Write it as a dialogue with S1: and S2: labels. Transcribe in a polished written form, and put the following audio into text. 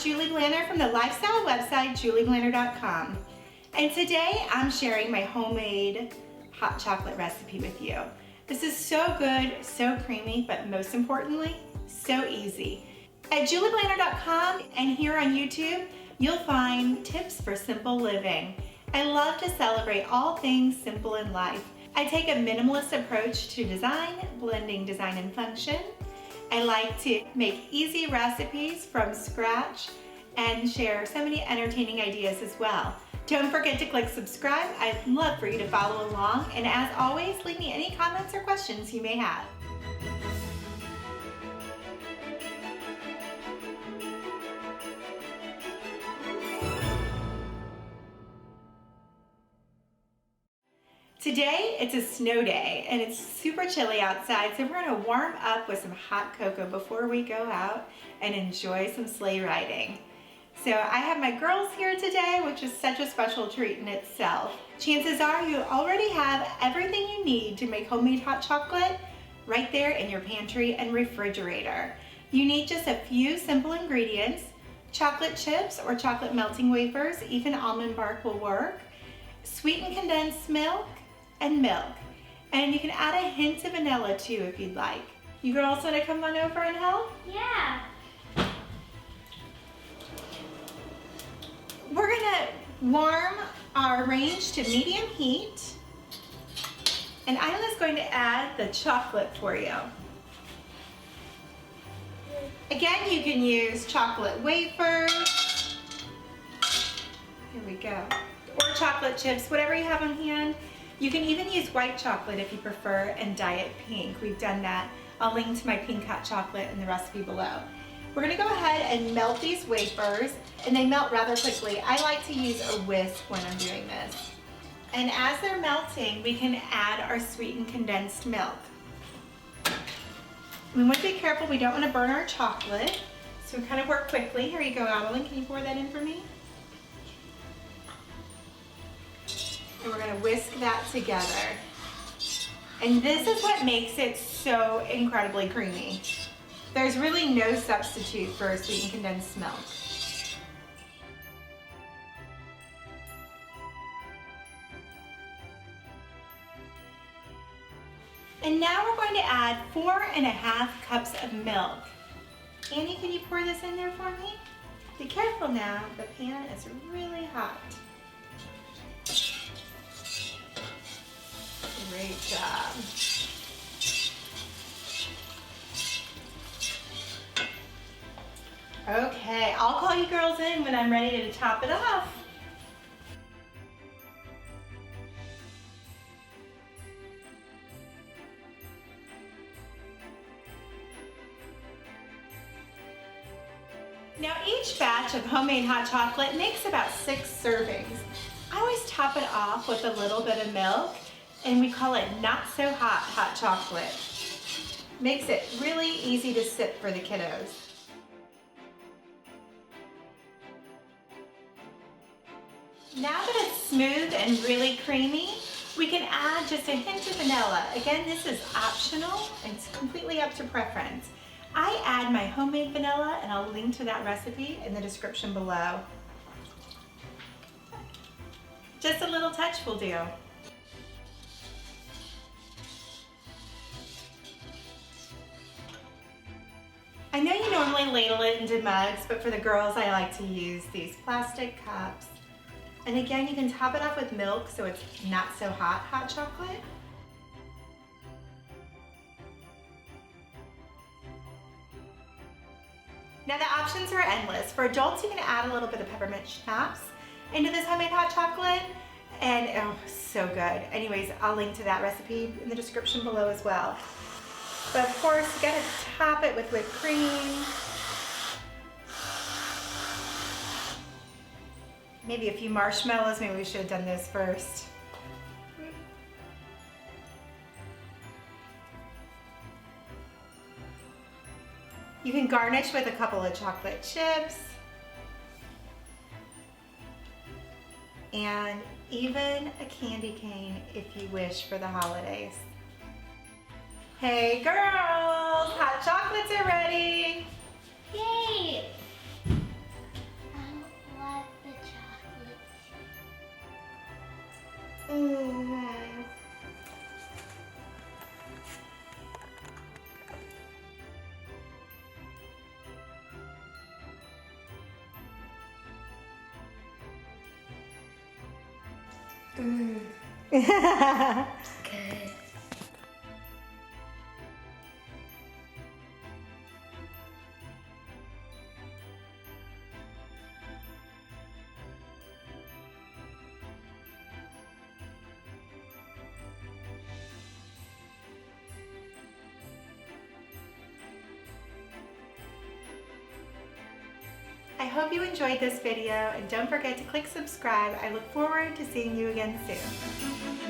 S1: Julie Blanner from the lifestyle website julieblanner.com, and today I'm sharing my homemade hot chocolate recipe with you. This is so good, so creamy, but most importantly, so easy. At julieblanner.com and here on YouTube, you'll find tips for simple living. I love to celebrate all things simple in life. I take a minimalist approach to design, blending design and function. I like to make easy recipes from scratch and share so many entertaining ideas as well. Don't forget to click subscribe. I'd love for you to follow along, and as always, leave me any comments or questions you may have. Today, it's a snow day and it's super chilly outside, so we're gonna warm up with some hot cocoa before we go out and enjoy some sleigh riding. So I have my girls here today, which is such a special treat in itself. Chances are you already have everything you need to make homemade hot chocolate right there in your pantry and refrigerator. You need just a few simple ingredients: chocolate chips or chocolate melting wafers, even almond bark will work, sweetened condensed milk, and milk. And you can add a hint of vanilla too if you'd like. You girls want to come on over and help?
S2: Yeah.
S1: We're gonna warm our range to medium heat, and Isla's going to add the chocolate for you. Again, you can use chocolate wafers. Here we go. Or chocolate chips, whatever you have on hand. You can even use white chocolate if you prefer, and diet pink. We've done that. I'll link to my pink hot chocolate in the recipe below. We're gonna go ahead and melt these wafers, and they melt rather quickly. I like to use a whisk when I'm doing this. And as they're melting, we can add our sweetened condensed milk. We want to be careful, we don't want to burn our chocolate, so we kind of work quickly. Here you go, Adeline, can you pour that in for me? And we're going to whisk that together. And this is what makes it so incredibly creamy. There's really no substitute for sweetened condensed milk. And now we're going to add 4.5 cups of milk. Annie, can you pour this in there for me? Be careful now, the pan is really hot. Great job. Okay, I'll call you girls in when I'm ready to top it off. Now each batch of homemade hot chocolate makes about 6 servings. I always top it off with a little bit of milk, and we call it not so hot chocolate. Makes it really easy to sip for the kiddos. Now that it's smooth and really creamy, we can add just a hint of vanilla. Again, this is optional, it's completely up to preference. I add my homemade vanilla, and I'll link to that recipe in the description below. Just a little touch will do. I know you normally ladle it into mugs, but for the girls I like to use these plastic cups. And again, you can top it off with milk so it's not so hot chocolate. Now the options are endless. For adults, you can add a little bit of peppermint schnapps into this homemade hot chocolate, and oh, so good. Anyways, I'll link to that recipe in the description below as well. But of course, you gotta top it with whipped cream. Maybe a few marshmallows. Maybe we should have done those first. You can garnish with a couple of chocolate chips. And even a candy cane if you wish for the holidays. Hey girls, hot chocolates are ready.
S2: Yay! Good.
S1: I hope you enjoyed this video and don't forget to click subscribe. I look forward to seeing you again soon.